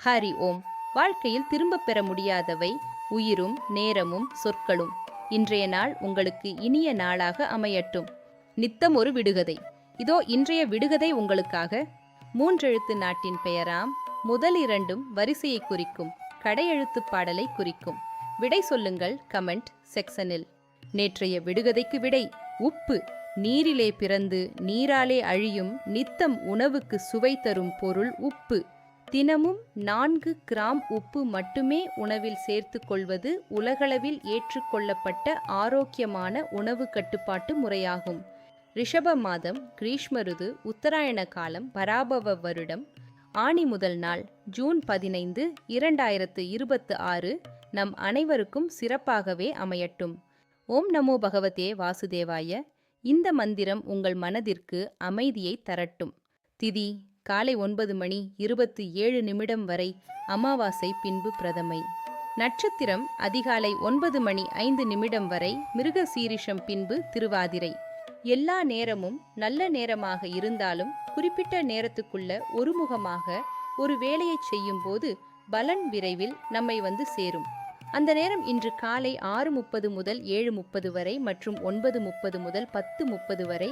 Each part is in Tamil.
ஹரி ஓம். வாழ்க்கையில் திரும்பப் பெற முடியாதவை உயிரும் நேரமும் சொற்களும். இன்றைய நாள் உங்களுக்கு இனிய நாளாக அமையட்டும். நித்தம் ஒரு விடுகதை. இதோ இன்றைய விடுகதை உங்களுக்காக. மூன்றெழுத்து நாட்டின் பெயராம். முதல் இரண்டும் வரிசையை குறிக்கும், கடையெழுத்துப் பாடலை குறிக்கும். விடை சொல்லுங்கள் கமெண்ட் செக்ஷனில். நேற்றைய விடுகதைக்கு விடை உப்பு. நீரிலே பிறந்து நீராலே அழியும், நித்தம் உணவுக்கு சுவை தரும் பொருள் உப்பு. தினமும் 4 கிராம் உப்பு மட்டுமே உணவில் சேர்த்து கொள்வது உலகளவில் ஏற்றுக்கொள்ளப்பட்ட ஆரோக்கியமான உணவு கட்டுப்பாட்டு முறையாகும். ரிஷப மாதம், கிரீஷ்ம ருது, உத்தராயண காலம், பராபவ வருடம், ஆனி முதல் நாள் ஜூன் 15, 2026 நம் அனைவருக்கும் சிறப்பாகவே அமையட்டும். ஓம் நமோ பகவதே வாசுதேவாய. இந்த மந்திரம் உங்கள் மனதிற்கு அமைதியை தரட்டும். திதி காலை 9:27 வரை, அமாவாசை பின்பு பிரதமை. நட்சத்திரம் அதிகாலை 9:05 வரை, மிருக சீரிஷம் பின்பு திருவாதிரை. எல்லா நேரமும் நல்ல நேரமாக இருந்தாலும் குறிப்பிட்ட நேரத்துக்குள்ள ஒருமுகமாக ஒரு வேலையை செய்யும் போது பலன் விரைவில் நம்மை வந்து சேரும். அந்த நேரம் இன்று காலை 6:30 முதல் 7:30 வரை மற்றும் 9:30 முதல் 10:30 வரை,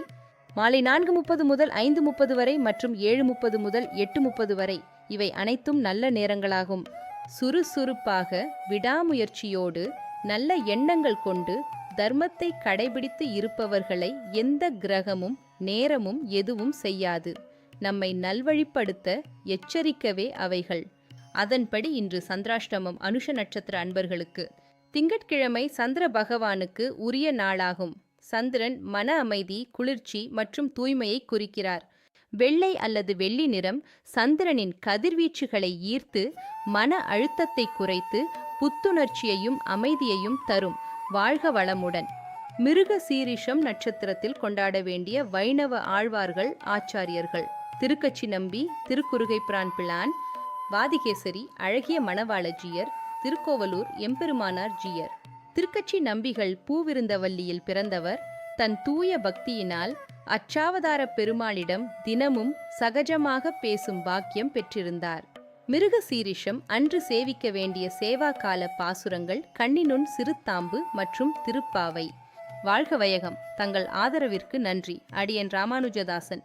மாலை 4:30 முதல் 5:30 வரை மற்றும் 7:30 முதல் 8:30 வரை. இவை அனைத்தும் நல்ல நேரங்களாகும். சுறுசுறுப்பாக விடாமுயற்சியோடு நல்ல எண்ணங்கள் கொண்டு தர்மத்தை கடைபிடித்து இருப்பவர்களை எந்த கிரகமும் நேரமும் எதுவும் செய்யாது. நம்மை நல்வழிப்படுத்த எச்சரிக்கவே அவைகள். அதன்படி இன்று சந்திராஷ்டமம் அனுஷ நட்சத்திர அன்பர்களுக்கு. திங்கட்கிழமை சந்திர பகவானுக்கு உரிய நாளாகும். சந்திரன் மன அமைதி, குளிர்ச்சி மற்றும் தூய்மையை குறிக்கிறார். வெள்ளை அல்லது வெள்ளி நிறம் சந்திரனின் கதிர்வீச்சுகளை ஈர்த்து மன அழுத்தத்தை குறைத்து புத்துணர்ச்சியையும் அமைதியையும் தரும். வாழ்க வளமுடன். மிருக சீரிஷம் நட்சத்திரத்தில் கொண்டாட வேண்டிய வைணவ ஆழ்வார்கள் ஆச்சாரியர்கள்: திருக்கச்சி நம்பி, திருக்குறுகை பிரான் பிளான், வாதிகேசரி அழகிய மணவாளஜியர், திருக்கோவலூர் எம்பெருமானார் ஜியர். திருக்கச்சி நம்பிகள் பூவிருந்தவல்லியில் பிறந்தவர். தன் தூய பக்தியினால் அச்சாவதார பெருமாளிடம் தினமும் சகஜமாக பேசும் பாக்கியம் பெற்றிருந்தார். மிருக சீரிஷம் அன்று சேவிக்க வேண்டிய சேவா கால பாசுரங்கள் கண்ணினுன் சிறுத்தாம்பு மற்றும் திருப்பாவை. வாழ்க வையகம். தங்கள் ஆதரவிற்கு நன்றி. அடியன் ராமானுஜதாசன்.